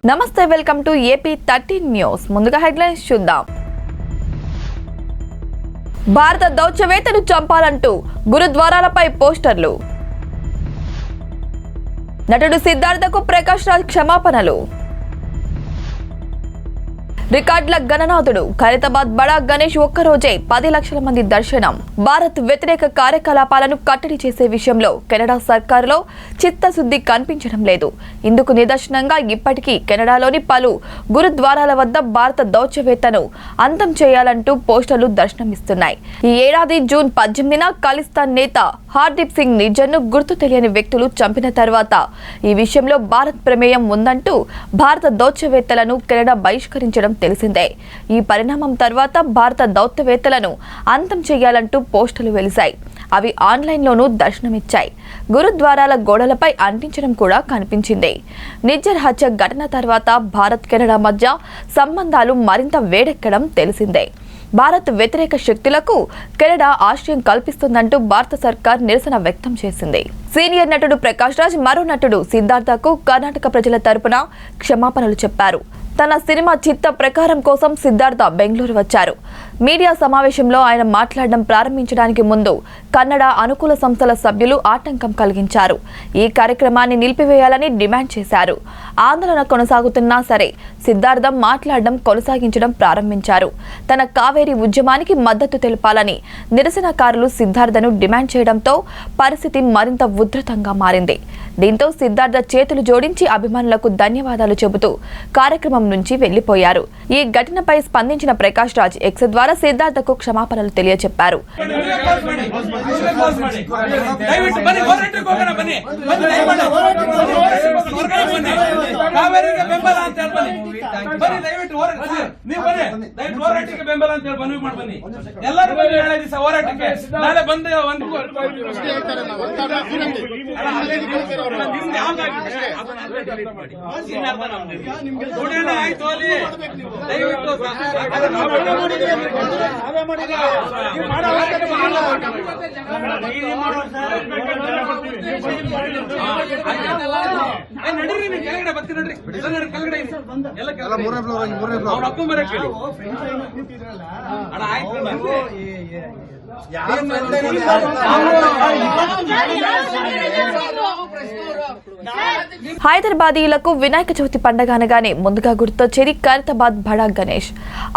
నమస్తే, welcome to AP 13 news. ముందుగా headlines చూద్దాం. భారత దౌత్యవేత్తను చంపాలంటూ గురుద్వారాలపై పోస్టర్లు. నటుడు సిద్ధార్థకు ప్రకాష్ రాజ్ క్షమాపణలు. రికార్డుల గణనాథుడు ఖైరతాబాద్ బడా గణేష్ ఒక్కరోజే 10 లక్షల మంది దర్శనం. భారత్ వ్యతిరేక కార్యకలాపాలను కట్టడి చేసే విషయంలో కెనడా సర్కారులో చిత్తశుద్ధి కనిపించడం లేదు. ఇందుకు నిదర్శనంగా ఇప్పటికీ కెనడాలోని పలు గురుద్వారాల వద్ద భారత దౌత్యవేత్తను అంతం చేయాలంటూ పోస్టర్లు దర్శనమిస్తున్నాయి. ఈ ఏడాది జూన్ 18న ఖలిస్తాన్ నేత హార్దీప్ సింగ్ నిజ్జర్ను గుర్తు తెలియని వ్యక్తులు చంపిన తర్వాత ఈ విషయంలో భారత్ ప్రమేయం ఉందంటూ భారత దౌత్యవేత్తలను కెనడా బహిష్కరించడం తెలిసిందే. ఈ పరిణామం తర్వాత భారత దౌత్యవేత్తలను అంతం చేయాలంటూ పోస్టులు వెలిశాయి. అవి ఆన్లైన్లోనూ దర్శనమిచ్చాయి. గురుద్వారాల గోడలపై అంటించడం కూడా కనిపించింది. నిజ్జర్ హత్య ఘటన తర్వాత భారత్ కెనడా మధ్య సంబంధాలు మరింత వేడెక్కడం తెలిసిందే. భారత్ వ్యతిరేక శక్తులకు కెనడా ఆశ్రయం కల్పిస్తుందంటూ భారత సర్కార్ నిరసన వ్యక్తం చేసింది. సీనియర్ నటుడు ప్రకాష్ రాజ్ మరో నటుడు సిద్ధార్థకు కర్ణాటక ప్రజల తరపున క్షమాపణలు చెప్పారు. తన సినిమా చిత్త ప్రకారం కోసం సిద్ధార్థ బెంగళూరు వచ్చారు. మీడియా సమావేశంలో ఆయన మాట్లాడడం ప్రారంభించడానికి ముందు కన్నడ అనుకూల సంస్థల సభ్యులు ఆటంకం కలిగించారు. ఈ కార్యక్రమాన్ని నిలిపివేయాలని డిమాండ్ చేశారు. ఆందోళన కొనసాగుతున్నా సరే సిద్ధార్థం మాట్లాడడం కొనసాగించడం ప్రారంభించారు. తన కావేరీ ఉద్యమానికి మద్దతు తెలపాలని నిరసనకారులు సిద్ధార్థను డిమాండ్ చేయడంతో పరిస్థితి మరింత ఉధృతంగా మారింది. దీంతో సిద్ధార్థ చేతులు జోడించి అభిమానులకు ధన్యవాదాలు చెబుతూ కార్యక్రమం నుంచి వెళ్లిపోయారు. ఈ ఘటనపై స్పందించిన ప్రకాష్ రాజ్ ఎక్స్ ద్వారా సిద్ధార్థకు క్షమాపణలు తెలియజెప్పారు. హైదరాబాదీయులకు వినాయక చవితి పండుగ అనగానే ముందుగా గుర్తొచ్చేది ఖైరతాబాద్ బడా గణేష్.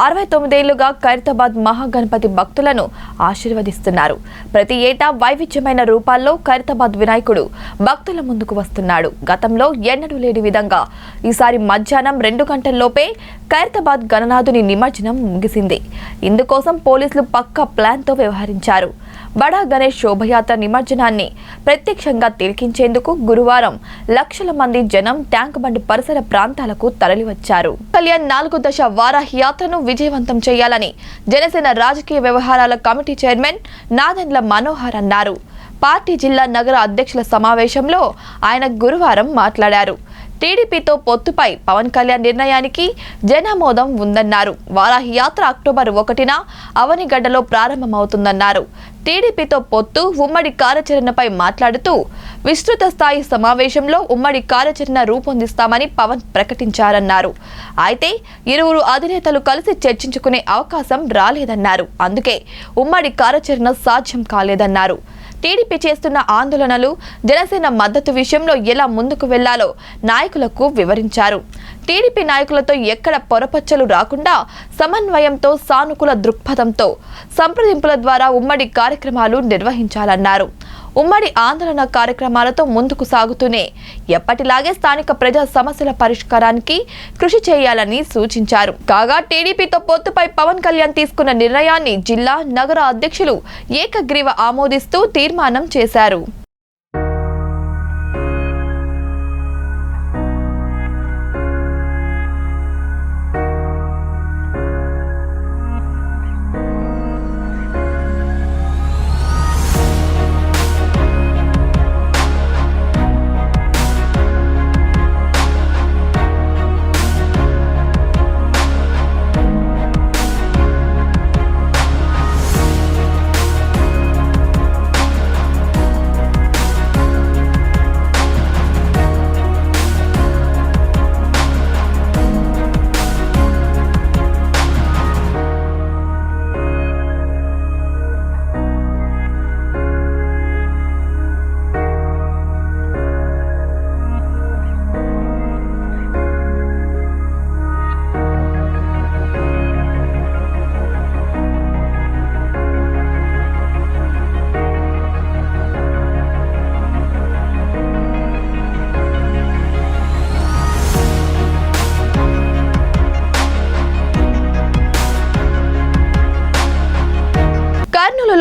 69 ఏళ్లుగా ఖైరతాబాద్ మహాగణపతి భక్తులను ఆశీర్వదిస్తున్నారు. ప్రతి ఏటా వైవిధ్యమైన రూపాల్లో ఖైరతాబాద్ వినాయకుడు భక్తుల ముందుకు వస్తున్నాడు. గతంలో ఎన్నడూ లేని విధంగా ఈసారి మధ్యాహ్నం 2 గంటల్లోపే ఖైరతాబాద్ గణనాథుని నిమజ్జనం ముగిసింది. ఇందుకోసం పోలీసులు పక్కా ప్లాన్తో వ్యవహరించారు. బడా గణేష్ శోభయాత్ర నిమజ్జనాన్ని ప్రత్యక్షంగా తిలకించేందుకు గురువారం లక్షల మంది జనం ట్యాంక్ బండ్ పరిసర ప్రాంతాలకు తరలివచ్చారు. కళ్యాణ్ 4 దశ వారాహి యాత్రను విజయవంతం చేయాలని జనసేన రాజకీయ వ్యవహారాల కమిటీ చైర్మన్ నాదెండ్ల మనోహర్ అన్నారు. పార్టీ జిల్లా నగర అధ్యక్షుల సమావేశంలో ఆయన గురువారం మాట్లాడారు. టీడీపీతో పొత్తుపై పవన్ కళ్యాణ్ నిర్ణయానికి జనామోదం ఉందన్నారు. వారాహి యాత్ర అక్టోబర్ 1న అవనిగడ్డలో ప్రారంభమవుతుందన్నారు. టీడీపీతో పొత్తు ఉమ్మడి కార్యాచరణపై మాట్లాడుతూ విస్తృత స్థాయి సమావేశంలో ఉమ్మడి కార్యాచరణ రూపొందిస్తామని పవన్ ప్రకటించారన్నారు. అయితే ఇరువురు అధినేతలు కలిసి చర్చించుకునే అవకాశం రాలేదన్నారు. అందుకే ఉమ్మడి కార్యాచరణ సాధ్యం కాలేదన్నారు. టీడీపీ చేస్తున్న ఆందోళనలు, జనసేన మద్దతు విషయంలో ఎలా ముందుకు వెళ్లాలో నాయకులకు వివరించారు. టీడీపీ నాయకులతో ఎక్కడ పొరపచ్చలు రాకుండా సమన్వయంతో, సానుకూల దృక్పథంతో సంప్రదింపుల ద్వారా ఉమ్మడి కార్యక్రమాలు నిర్వహించాలన్నారు. ఉమ్మడి ఆందోళన కార్యక్రమాలతో ముందుకు సాగుతూనే ఎప్పటిలాగే స్థానిక ప్రజా సమస్యల పరిష్కారానికి కృషి చేయాలని సూచించారు. కాగా టీడీపీతో పొత్తుపై పవన్ కళ్యాణ్ తీసుకున్న నిర్ణయాన్ని జిల్లా, నగర అధ్యక్షులు ఏకగ్రీవ ఆమోదిస్తూ తీర్మానం చేశారు.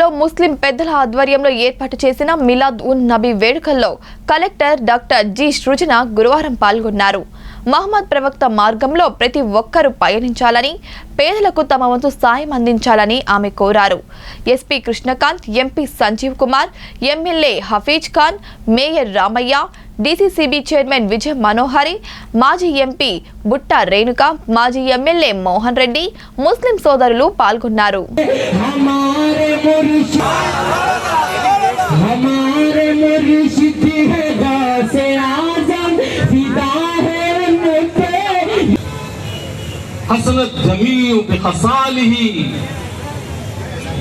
ఒంగోలులో ముస్లిం పెద్దల ఆధ్వర్యంలో ఏర్పాటు చేసిన మిలాద్ ఉన్ నబీ వేడుకల్లో కలెక్టర్ డాక్టర్ జి సృజన గురువారం పాల్గొన్నారు. మహమ్మద్ ప్రవక్త మార్గంలో ప్రతి ఒక్కరూ పయనించాలని, పేదలకు తమ వంతు సాయం అందించాలని ఆమె కోరారు. SP Krishnakant, MP Sanjeev Kumar, MLA Hafeez Khan, mayor Ramaiah, DCCB chairman Vijay Manohari, మాజీ ఎంపీ బుట్ట రేణుక, మాజీ ఎమ్మెల్యే మోహన్ రెడ్డి, ముస్లిం సోదరులు పాల్గొన్నారు.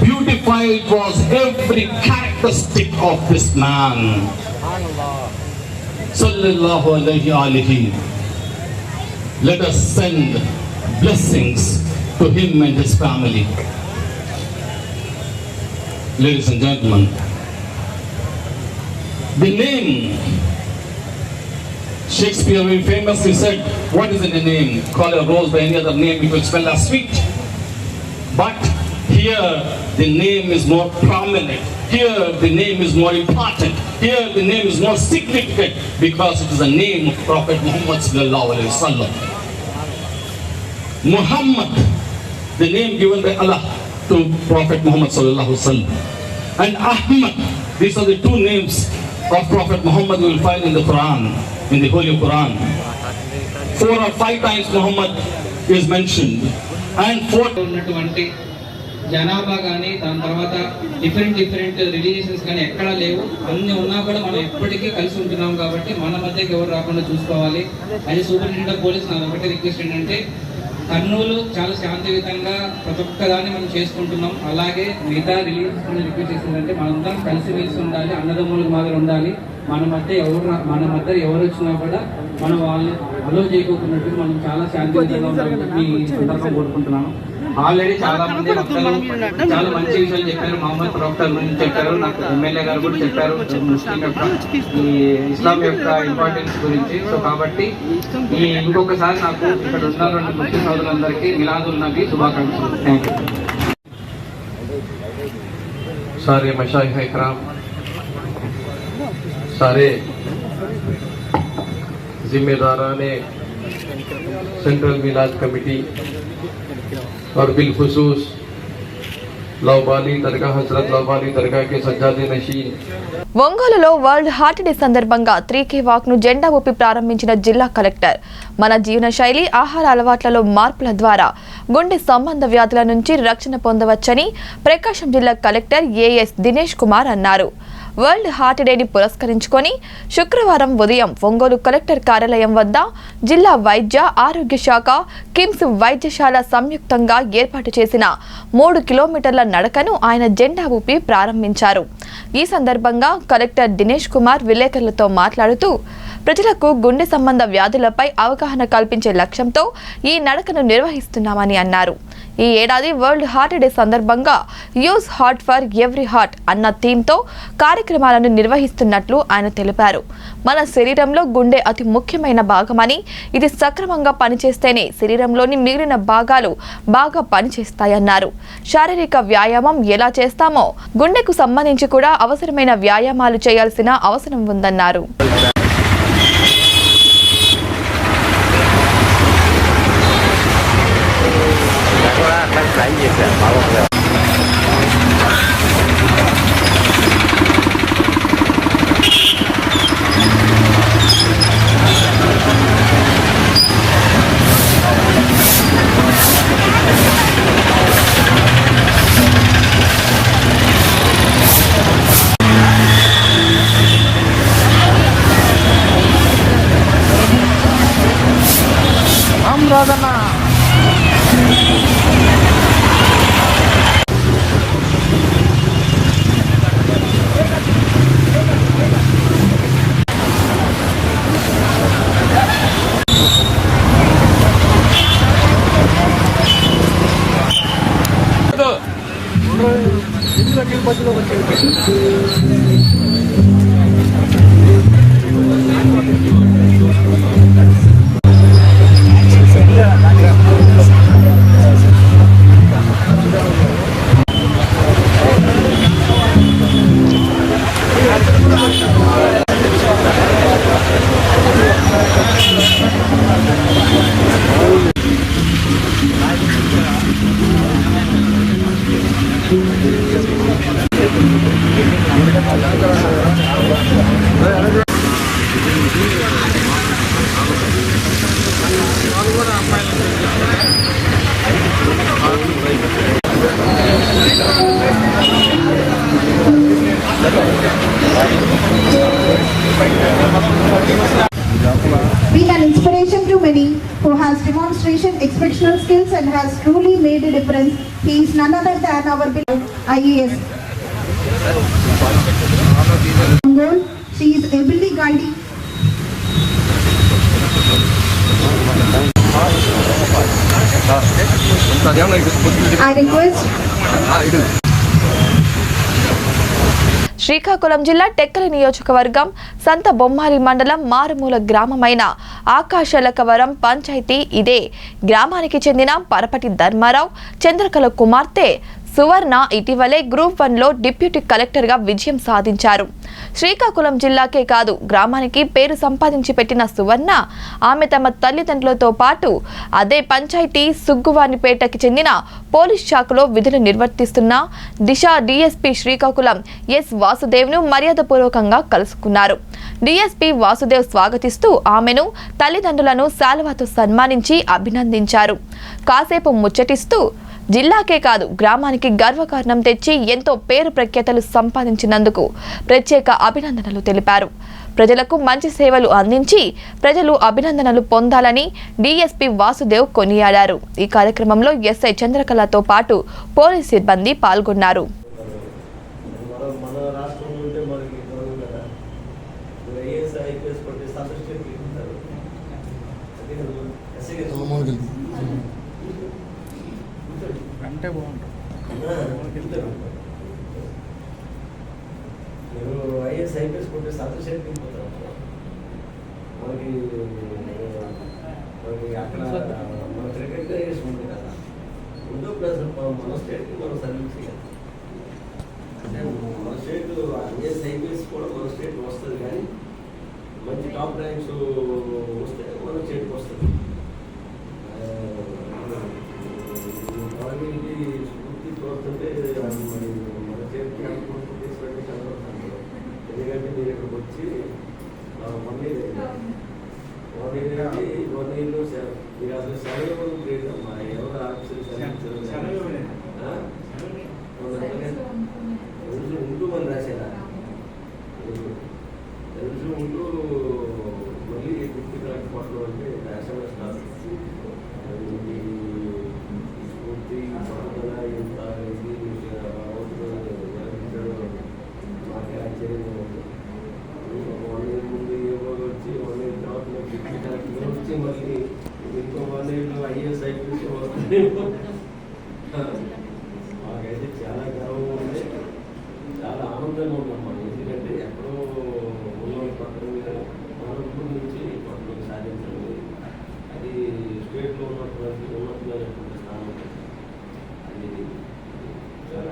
Beautified was every characteristic of this man. Sallallahu alayhi alihi. Let us send blessings to him and his family. Ladies and gentlemen, the name Shakespeare very famously said, what is in a name? Call a rose by any other name, it will smell as sweet. But here the name is more prominent. Here the name is more important. Here the name is more significant because it is the name of Prophet Muhammad sallallahu alaihi wasallam. Muhammad, the name given by Allah to Prophet Muhammad sallallahu alaihi wasallam, and Ahmad. These are the two names of Prophet Muhammad we will find in the Quran, in the Holy Quran. 4 or 5 times Muhammad is mentioned, and 4 జనాభా కానీ దాని తర్వాత different religions కానీ ఎక్కడా లేవు. అన్ని ఉన్నా కూడా మనం ఎప్పటికీ కలిసి ఉంటున్నాం కాబట్టి మన మధ్యకి ఎవరు రాకుండా చూసుకోవాలి. అది సూపరింటెండెంట్ ఆఫ్ పోలీస్ నా ఒకటి రిక్వెస్ట్ ఏంటంటే, కర్నూలు చాలా శాంతియుతంగా ప్రతి ఒక్కదాన్ని మనం చేసుకుంటున్నాం. అలాగే మిగతా రిలీజియన్స్ రిక్వెస్ట్ చేసిందంటే మనందరం కలిసిమెలిసి ఉండాలి, అన్నదమ్ములకు మాదిరి ఉండాలి. మన మధ్య ఎవరు వచ్చినా కూడా మనం వాళ్ళని అలో చేయకోకున్నట్టు మనం చాలా శాంతియుతంగా ఉండాలని ఈ సందర్భం కోరుకుంటున్నాను. ఆల్రెడీ చాలా మంది భక్తులు చాలా మంచి విషయాలు చెప్పారు. మహమ్మద్ ప్రవక్త గురించి చెప్పారు, నాకు ఎమ్మెల్యే గారు కూడా చెప్పారు ముస్లిం యొక్క ఈ ఇస్లాం యొక్క ఇంపార్టెన్స్ గురించి. సో కాబట్టి ఇంకొకసారి నాకు ఇక్కడ ఉన్నటువంటి ముస్లిం సోదరులందరికీ మిలాదుల్ నబీ శుభాకాంక్షలు. Thank you. सारे मशाइख इकराम, सारे जिम्मेदारान सेंट्रल मिलाद कमेटी और बिलखुसूस लौबाली दरगाह हजरत लौबाली दरगाह के सज्जादे नशीन ఒంగోలులో వరల్డ్ హార్ట్ డే సందర్భంగా 3K వాక్ ను జెండా ఊపి ప్రారంభించిన జిల్లా కలెక్టర్. మన జీవన శైలి, ఆహార అలవాట్లలో మార్పుల ద్వారా గుండె సంబంధ వ్యాధుల నుంచి రక్షణ పొందవచ్చని ప్రకాశం జిల్లా కలెక్టర్ ఏఎస్ దినేష్ కుమార్ అన్నారు. వరల్డ్ హార్ట్ డేని పురస్కరించుకొని శుక్రవారం ఉదయం ఒంగోలు కలెక్టర్ కార్యాలయం వద్ద జిల్లా వైద్య ఆరోగ్య శాఖ, కిమ్స్ వైద్యశాల సంయుక్తంగా ఏర్పాటు చేసిన 3 కిలోమీటర్ల నడకను ఆయన జెండా ఊపి ప్రారంభించారు. ఈ సందర్భంగా కలెక్టర్ దినేష్ కుమార్ విలేకరులతో మాట్లాడుతూ, ప్రజలకు గుండె సంబంధ వ్యాధులపై అవగాహన కల్పించే లక్ష్యంతో ఈ నడకను నిర్వహిస్తున్నామని అన్నారు. ఈ ఏడాది వరల్డ్ హార్ట్ డే సందర్భంగా use heart for every heart అన్న థీమ్తో కార్యక్రమాలను నిర్వహిస్తున్నట్లు ఆయన తెలిపారు. మన శరీరంలో గుండె అతి ముఖ్యమైన భాగమని, ఇది సక్రమంగా పనిచేస్తేనే శరీరంలోని మిగిలిన భాగాలు బాగా పనిచేస్తాయన్నారు. శారీరక వ్యాయామం ఎలా చేస్తామో గుండెకు సంబంధించి కూడా అవసరమైన వ్యాయామాలు చేయాల్సిన అవసరం ఉందన్నారు. Being an inspiration to many, who has demonstration exceptional skills and has truly made a difference, he is none other than our beloved IAS. She is ably guiding. I request. Srikakulam జిల్లా టెక్కలి నియోజకవర్గం సంత బొమ్మాలి మండలం మారుమూల గ్రామమైన ఆకాశలకవరం పంచాయతీ ఇదే గ్రామానికి చెందిన పరపటి ధర్మారావు చంద్రకళ కుమార్తె సువర్ణ ఇటీవలే గ్రూప్ 1లో డిప్యూటీ కలెక్టర్గా విజయం సాధించారు. శ్రీకాకుళం జిల్లాకే కాదు గ్రామానికి పేరు సంపాదించి పెట్టిన సువర్ణ ఆమె తమ తల్లిదండ్రులతో పాటు అదే పంచాయతీ సుగ్గువానిపేటకి చెందిన పోలీస్ శాఖలో విధులు నిర్వర్తిస్తున్న దిశ డీఎస్పీ శ్రీకాకుళం ఎస్ వాసుదేవ్ను మర్యాదపూర్వకంగా కలుసుకున్నారు. డీఎస్పీ వాసుదేవ్ స్వాగతిస్తూ ఆమెను తల్లిదండ్రులను శాలువాతో సన్మానించి అభినందించారు. కాసేపు ముచ్చటిస్తూ జిల్లాకే కాదు గ్రామానికి గర్వకారణం తెచ్చి ఎంతో పేరు ప్రఖ్యాతలు సంపాదించినందుకు ప్రత్యేక అభినందనలు తెలిపారు. ప్రజలకు మంచి సేవలు అందించి ప్రజలు అభినందనలు పొందాలని డీఎస్పీ వాసుదేవ్ కొనియాడారు. ఈ కార్యక్రమంలో ఎస్ఐ చంద్రకళతో పాటు పోలీస్ సిబ్బంది పాల్గొన్నారు. అంటే బాగుంటుంది మీరు ఐఏఎస్ ఐపీఎస్ కొట్టే సర్టిఫికేట్ తీసుకుంటారు. మనకి అక్కడ మన క్రికెట్ ఐఏఎస్ ఉంది కదా, ముందు ప్లస్ మన స్టేట్కి మనం సర్వీస్ చేయాలి. అంటే మన స్టేట్ ఐఏఎస్ ఐపీఎస్ కూడా మన స్టేట్ వస్తుంది, కానీ మంచి టాప్ ర్యాంక్స్ వస్తే మన స్టేట్కి వస్తుంది. గవర్నమెంట్కి స్ఫూర్తి కోరుతుంటే మరి మన స్టేట్కి అనుకుంటూ తీసుకెళ్ళి చదవతాను. ఎందుకంటే మీరు ఇక్కడికి వచ్చి 1 year 1 year మీరు అసలు సెలవు లేదమ్మా, ఎవరు ఆఫీసులు సెలవు ఉంటూ మనం రాసేదా తెలుసు ఉంటూ మళ్ళీ గుర్తు కలెక్ట్ అంటే ఎస్ఎంఎస్ కాదు. స్ఫూర్తి పట్టుదల ఇంత మాకే ఆశ్చర్యంగా ఉంది. 1 year ముందు ఏవో వచ్చి 1 year తర్వాత గుర్తు కలెక్టర్ వచ్చి మళ్ళీ ఇంకో 1 year ఐఏఎస్ ఐపీఎస్ వస్తుంది. మాకైతే చాలా గర్వంగా ఉంది, చాలా ఆనందంగా ఉందమ్మా. ఎందుకంటే ఎక్కడో ఉన్న పక్కన మనప్పుడు నుంచి పక్కన సాధించడం, అది స్టేట్లో ఉన్నటువంటి ఉన్నతమైనటువంటి స్థానం. అది చాలా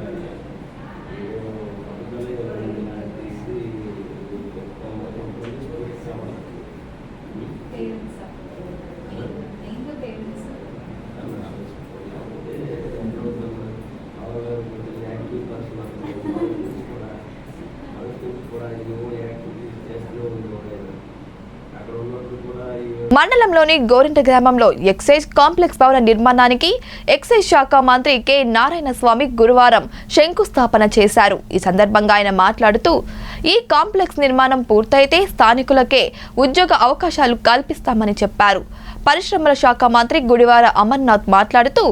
పట్టుదల తీసి యాక్టివ్ పర్సన్ కూడా ఏవో యాక్టివిటీస్ చేస్తూ ఉండేవాడు. అక్కడ ఉన్నప్పుడు కూడా మండలంలోని గోరింట గ్రామంలో ఎక్సైజ్ కాంప్లెక్స్ భవన నిర్మాణానికి ఎక్సైజ్ శాఖ మంత్రి కె నారాయణస్వామి గురువారం శంకుస్థాపన చేశారు. ఈ సందర్భంగా ఆయన మాట్లాడుతూ ఈ కాంప్లెక్స్ నిర్మాణం పూర్తయితే స్థానికులకే ఉద్యోగ అవకాశాలు కల్పిస్తామని చెప్పారు. పరిశ్రమల శాఖ మంత్రి గుడివార అమర్నాథ్ మాట్లాడుతూ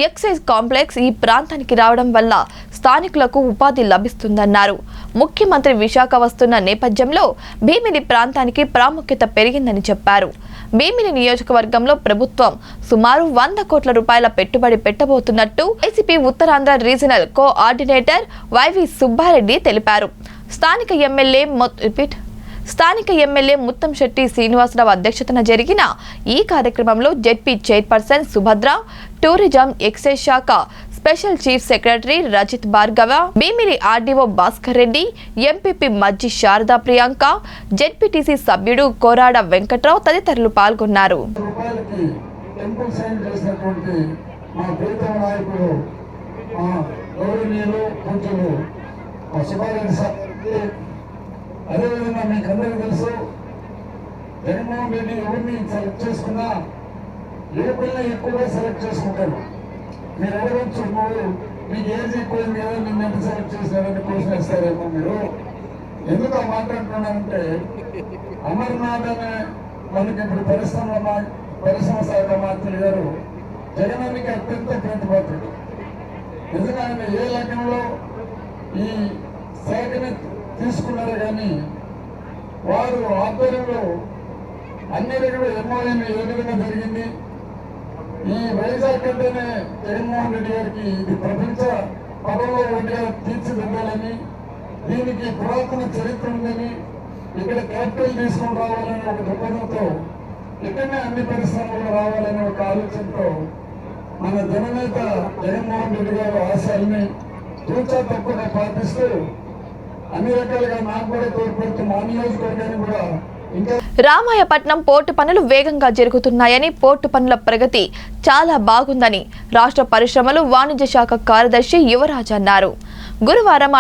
ఎక్సైజ్ కాంప్లెక్స్ ఈ ప్రాంతానికి రావడం వల్ల స్థానికులకు ఉపాధి లభిస్తుందన్నారు. ముఖ్యమంత్రి విశాఖ వస్తున్న నేపథ్యంలో భీమిలి ప్రాంతానికి ప్రాముఖ్యత పెరిగిందని చెప్పారు. భీమిలి నియోజకవర్గంలో ప్రభుత్వం సుమారు 100 కోట్ల రూపాయల పెట్టుబడి పెట్టబోతున్నట్టు YCP Uttarandhra regional coordinator Y V Subbareddy తెలిపారు. స్థానిక ఎమ్మెల్యే ముత్తంశెట్టి శ్రీనివాసరావు అధ్యక్షతన జరిగిన ఈ కార్యక్రమంలో ZP chairperson Subhadra, tourism excise శాఖ special chief secretary Rajat Bhargava, Bheemili RDO Bhaskar Reddy, MPP Majji Sharada Priyanka, ZPTC సభ్యుడు కోరాడ వెంకట్రావు తదితరులు పాల్గొన్నారు. అదేవిధంగా మీకు అందరికీ తెలుసు, జగన్మోహన్ రెడ్డి ఎవరిని సెలెక్ట్ చేసుకున్నా ఏ పిల్ల ఎక్కువగా సెలెక్ట్ చేసుకుంటారు. మీరు అడగచ్చు, నువ్వు మీకు ఏజ్ ఎక్కువైంది కదా నిన్న ఎంత సెలెక్ట్ చేశారని క్వశ్చన్ వేస్తారేమో మీరు. ఎందుకు ఆ మాట అంటున్నానంటే, అమర్నాథ్ అనే మనకి ఇప్పుడు పరిశ్రమ శాఖ మంత్రి గారు జగనానికి అత్యంత ప్రీతిపాత్రుడు. నిజంగా ఆయన ఏ లగ్నంలో ఈ శాఖని తీసుకున్నారు కానీ వారు ఆధ్వర్యంలో అన్ని దగ్గర ఎంఓఎన్ ఏ విధంగా జరిగింది. ఈ వైజాగ్ అంటేనే జగన్మోహన్ రెడ్డి గారికి ఇది ప్రపంచ పదంలో ఒకటిగా తీర్చిదిద్దాలని, దీనికి పురాతన చరిత్ర ఉందని, ఇక్కడ క్యాపిటల్ తీసుకొని రావాలనే ఒక దృక్పథంతో, ఇక్కడనే అన్ని పరిశ్రమలు రావాలనే ఒక ఆలోచనతో మన జననేత జగన్మోహన్ రెడ్డి గారు ఆశయాల్ని తూచా తప్పకుండా పాటిస్తూ అన్ని రకాలుగా నాకు కూడా తోడ్పడుతూ మా నియోజకవర్గాన్ని కూడా ఇంకా రామాయపట్నం పోర్టు పనులు వేగంగా జరుగుతున్నాయని, పోర్టు పనుల ప్రగతి చాలా బాగుందని రాష్ట్ర పరిశ్రమలు వాణిజ్య శాఖ కార్యదర్శి యువరాజ్ అన్నారు. గురువారం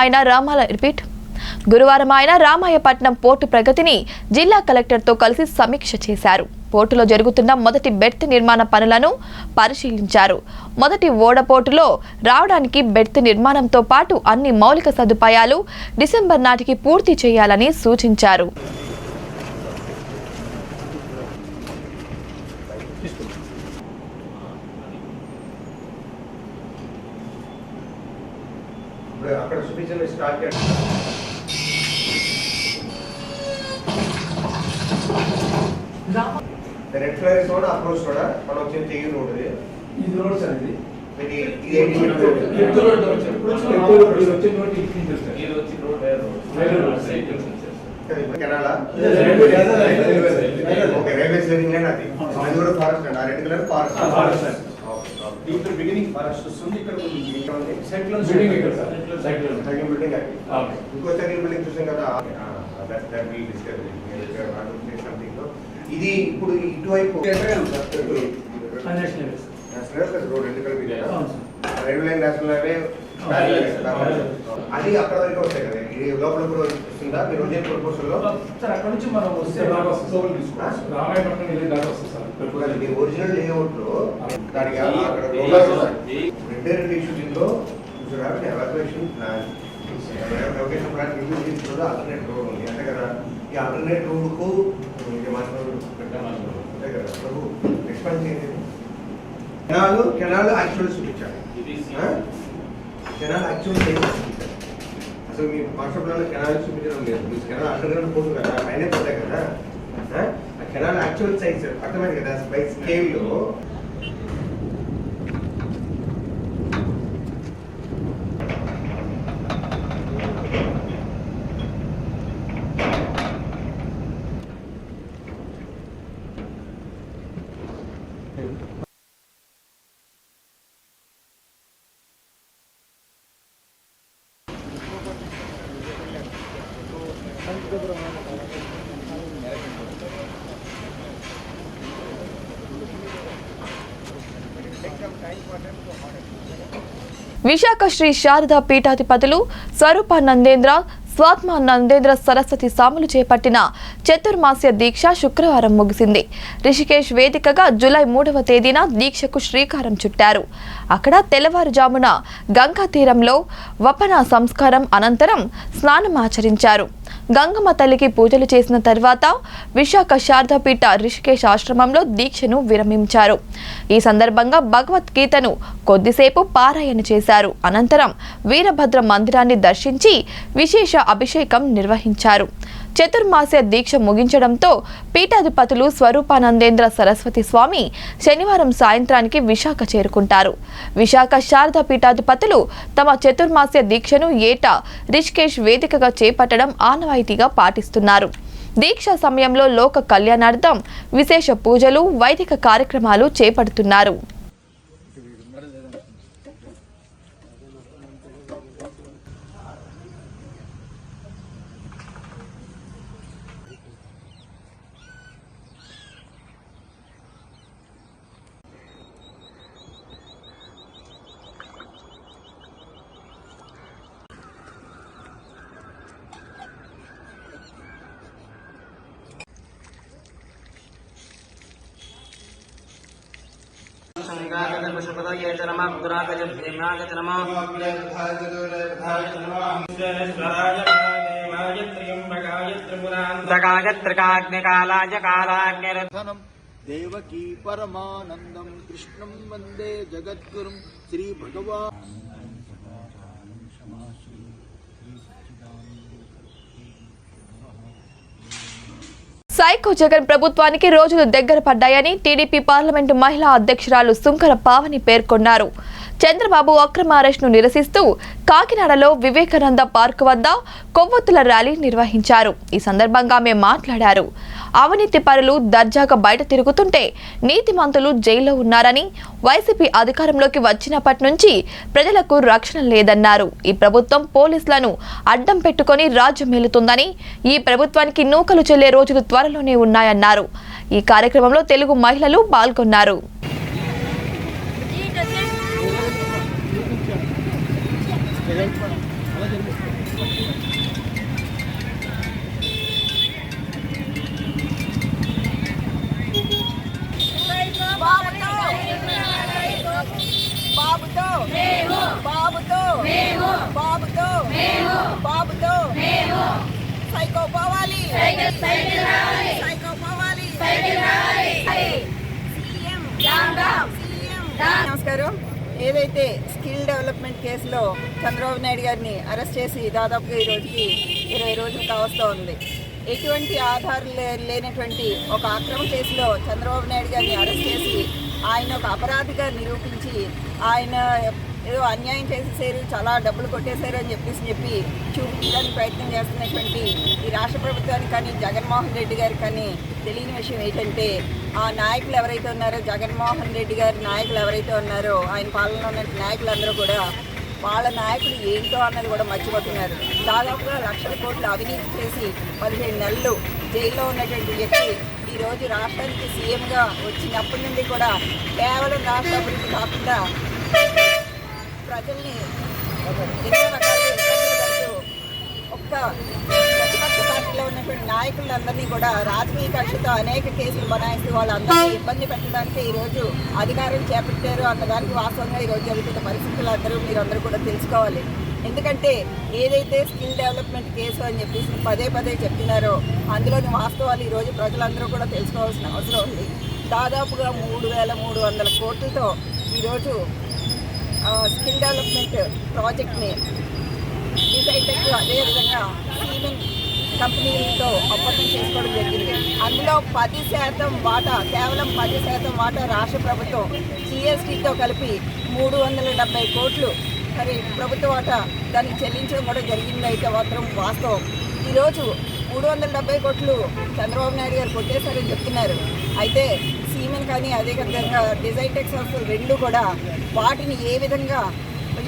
ఆయన రామాయపట్నం పోర్టు ప్రగతిని జిల్లా కలెక్టర్తో కలిసి సమీక్ష చేశారు. పోర్టులో జరుగుతున్న మొదటి బెర్త్ నిర్మాణ పనులను పరిశీలించారు. మొదటి ఓడపోర్టులో రావడానికి బెర్త్ నిర్మాణంతో పాటు అన్ని మౌలిక సదుపాయాలు డిసెంబర్ నాటికి పూర్తి చేయాలని సూచించారు. అక్కడ చూపించిన start red flies road approach road మనం వచ్చింది చెయ్యి రోడ్ ఇది రోడ్ సార్ ఇది కెనాలా ఓకే రైల్వే స్టేషన్ లైన్ అది కూడా ఫారెస్ట్ అండి. ఆ రెడ్ కలర్ ఫారెస్ట్ ఇక్కడ బిగినింగ్ ఫారెస్ట్ వస్తుంది. ఇక్కడ సెంట్రల్ బిల్డింగ్ ఇక్కడ సార్ సెకండ్ బిల్డింగ్ అది ఇంకో సెకండ్ బిల్డింగ్ చూసాం కదా. ఇది ఇప్పుడు ఇటువైపు రోడ్ ఎందుకంటే రైల్వే లైన్ నేషనల్ హైవే అది అక్కడ వరకు వస్తాయి కదా. ఇది లోపల కూడా వస్తుందా మీరు ఒరిజినల్ ప్రపోజల్ లో సార్? అక్కడ నుంచి మనం వస్తే మీరు ఒరిజినల్ లేఅవుట్ లో దానికి అక్కడ రెండు ఇష్యూస్ ఇందులో evacuation plan evacuation plan review చేసిన ఆల్టర్నేట్ రోడ్ ఉంది అంతే కదా. ఈ ఆల్టర్నేట్ రోడ్ కు అంతే కదా ప్రభు ఎక్స్పాండ్ చేయండి. కెనాల్ యాక్చువల్ చూపించాలి. కెనాల్ యాక్చువల్ చూపించాలి. అసలు మీ మాస్టర్ ప్లాన్ లో కెనాల్ చూపించడం లేదు. మీ కెనాల్ అండర్ గ్రౌండ్ పోతుంది కదా, పైన పోతాయి కదా. ఆ కెనాల్ యాక్చువల్ సైజ్ అర్థమైంది కదా. బై స్కేల్ లో విశాఖ శ్రీ శారదా పీఠాధిపతులు స్వరూపానందేంద్ర స్వాత్మానందేంద్ర సరస్వతి స్వాములు చేపట్టిన చతుర్మాస్య దీక్ష శుక్రవారం ముగిసింది. రిషికేశ్ వేదికగా జూలై 3వ తేదీన దీక్షకు శ్రీకారం చుట్టారు. అక్కడ తెల్లవారుజామున గంగా తీరంలో వపన సంస్కారం అనంతరం స్నానమాచరించారు. గంగమ్మ తల్లికి పూజలు చేసిన తర్వాత విశాఖ శారదాపీఠ రిషికేశ్ ఆశ్రమంలో దీక్షను విరమించారు. ఈ సందర్భంగా భగవద్గీతను కొద్దిసేపు పారాయణ చేశారు. అనంతరం వీరభద్ర మందిరాన్ని దర్శించి విశేష అభిషేకం నిర్వహించారు. చతుర్మాస్య దీక్ష ముగించడంతో పీఠాధిపతులు స్వరూపానందేంద్ర సరస్వతి స్వామి శనివారం సాయంత్రానికి విశాఖ చేరుకుంటారు. విశాఖ శారదా పీఠాధిపతులు తమ చతుర్మాస్య దీక్షను ఏటా రిషికేశ్ వేదికగా చేపట్టడం ఆనవాయితీగా పాటిస్తున్నారు. దీక్ష సమయంలో లోక కళ్యాణార్థం విశేష పూజలు, వైదిక కార్యక్రమాలు చేపడుతున్నారు. देवकी परमानंदम कृष्णं वंदे जगद्गुरुं श्री भगवान। సైకో జగన్ ప్రభుత్వానికి రోజులు దగ్గర పడ్డాయని టీడీపీ పార్లమెంటు మహిళా అధ్యక్షురాలు సుంకర పావని పేర్కొన్నారు. చంద్రబాబు అక్రమ అరెస్టును నిరసిస్తూ కాకినాడలో వివేకానంద పార్క్ వద్ద కొవ్వొత్తుల ర్యాలీ నిర్వహించారు. ఈ సందర్భంగా ఆమె మాట్లాడారు. అవినీతి పరులు దర్జాగా బయట తిరుగుతుంటే నీతిమంతులు జైల్లో ఉన్నారని, వైసీపీ అధికారంలోకి వచ్చినప్పటి నుంచి ప్రజలకు రక్షణ లేదన్నారు. ఈ ప్రభుత్వం పోలీసులను అడ్డం పెట్టుకొని రాజ్యం మేలుతుందని, ఈ ప్రభుత్వానికి నూకలు చెల్లే రోజులు త్వరలోనే ఉన్నాయన్నారు. ఈ కార్యక్రమంలో తెలుగు మహిళలు పాల్గొన్నారు. నమస్కారం. ఏదైతే స్కిల్ డెవలప్మెంట్ కేసులో చంద్రబాబు నాయుడు గారిని అరెస్ట్ చేసి దాదాపుగా ఈ రోజుకి 20 రోజులు కావస్తూ ఉంది. ఎటువంటి ఆధారం లేనటువంటి ఒక అక్రమ కేసులో చంద్రబాబు నాయుడు గారిని అరెస్ట్ చేసి ఆయన ఒక అపరాధిగా నిరూపించి ఆయన ఏదో అన్యాయం చేసేసారు, చాలా డబ్బులు కొట్టేశారు అని చెప్పి చూపించడానికి ప్రయత్నం చేస్తున్నటువంటి ఈ రాష్ట్ర ప్రభుత్వానికి కానీ జగన్మోహన్ రెడ్డి గారికి కానీ తెలియని విషయం ఏంటంటే, ఆ నాయకులు ఎవరైతే ఉన్నారో, జగన్మోహన్ రెడ్డి గారి నాయకులు ఎవరైతే ఉన్నారో, ఆయన పాలనలో ఉన్న నాయకులందరూ కూడా వాళ్ళ నాయకులు ఏంటో అన్నది కూడా మర్చిపోతున్నారు. దాదాపుగా లక్షల కోట్లు అవినీతి చేసి 15 నెలలు జైల్లో ఉన్నటువంటి వ్యక్తి ఈరోజు రాష్ట్రానికి సీఎంగా వచ్చినప్పటి నుండి కూడా కేవలం రాష్ట్ర అభివృద్ధి కాకుండా ప్రజల్ని ఎన్నో రకాలుగా ఇబ్బందులు పెడుతూ ఒక్క ప్రతిపక్ష పార్టీలో ఉన్నటువంటి నాయకులందరినీ కూడా రాజకీయ కక్షతో అనేక కేసులు బనాయిస్తూ వాళ్ళందరినీ ఇబ్బంది పెట్టడానికి ఈరోజు అధికారం చేపట్టారు అన్నదానికి వాస్తవంగా ఈరోజు జరుగుతున్న పరిస్థితులు మీరందరూ కూడా తెలుసుకోవాలి. ఎందుకంటే ఏదైతే స్కిల్ డెవలప్మెంట్ కేసు అని చెప్పేసి పదే పదే చెప్తున్నారో అందులోని వాస్తవాలు ఈరోజు ప్రజలందరూ కూడా తెలుసుకోవాల్సిన అవసరం ఉంది. దాదాపుగా 3,300 కోట్లతో ఈరోజు స్కిల్ డెవలప్మెంట్ ప్రాజెక్ట్ని డిజైటెక్ అదేవిధంగా సీమెన్ కంపెనీలతో ఒప్పందం చేసుకోవడం జరిగింది. అందులో 10% వాటా, కేవలం 10% వాటా రాష్ట్ర ప్రభుత్వం జీఎస్టీతో కలిపి 370 కోట్లు మరి ప్రభుత్వ వాటా దానికి చెల్లించడం కూడా జరిగింది. అయితే మాత్రం వాస్తవం ఈరోజు 370 కోట్లు చంద్రబాబు నాయుడు గారు కొట్టేశారని చెప్తున్నారు. అయితే సీమెన్ కానీ అదేవిధంగా డిజైటెక్ సంస్థలు రెండు కూడా వాటిని ఏ విధంగా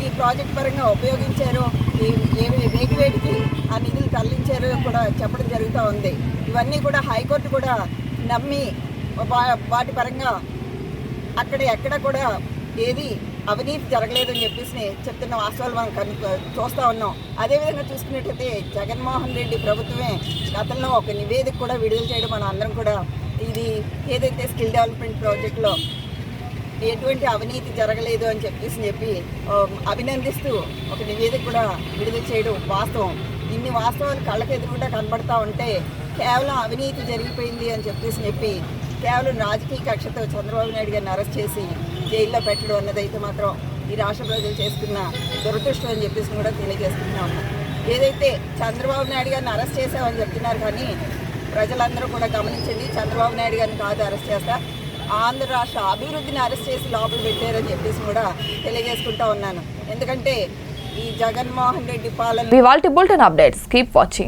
ఈ ప్రాజెక్ట్ పరంగా ఉపయోగించారో, వేటికి ఆ నిధులు తరలించారో కూడా చెప్పడం జరుగుతూ ఉంది. ఇవన్నీ కూడా హైకోర్టు కూడా నమ్మి వాటి పరంగా ఎక్కడ కూడా ఏది అవినీతి జరగలేదని చెప్పేసి చెప్తున్న వాస్తవాలు మనం చూస్తూ ఉన్నాం. అదేవిధంగా చూసుకున్నట్టయితే జగన్మోహన్ రెడ్డి ప్రభుత్వమే గతంలో ఒక నివేదిక కూడా విడుదల చేయడం మనం అందరం కూడా ఇది ఏదైతే స్కిల్ డెవలప్మెంట్ ప్రాజెక్టులో ఎటువంటి అవినీతి జరగలేదు అని చెప్పి అభినందిస్తూ ఒక నివేదిక కూడా విడుదల చేయడం వాస్తవం. ఇన్ని వాస్తవాలు కళ్ళకి ఎదురుకుండా కనబడతా ఉంటే కేవలం అవినీతి జరిగిపోయింది అని చెప్పి కేవలం రాజకీయ కక్షతో చంద్రబాబు నాయుడు గారిని అరెస్ట్ చేసి జైల్లో పెట్టడం అన్నదైతే మాత్రం ఈ రాష్ట్ర ప్రజలు చేసుకున్న దురదృష్టం అని చెప్పేసి కూడా తెలియజేసుకుంటా ఉన్నాం. ఏదైతే చంద్రబాబు నాయుడు గారిని అరెస్ట్ చేసామని చెప్తున్నారు కానీ ప్రజలందరూ కూడా గమనించండి, చంద్రబాబు నాయుడు గారిని కాదు అరెస్ట్ చేస్తా, ఆంధ్ర రాష్ట్ర అభివృద్ధిని అరెస్ట్ చేసి లోపల పెట్టారని చెప్పేసి కూడా తెలియజేసుకుంటా ఉన్నాను. ఎందుకంటే ఈ జగన్మోహన్ రెడ్డి పాలన. ఇవాల్టి బులెటిన్ అప్డేట్స్. Keep watching.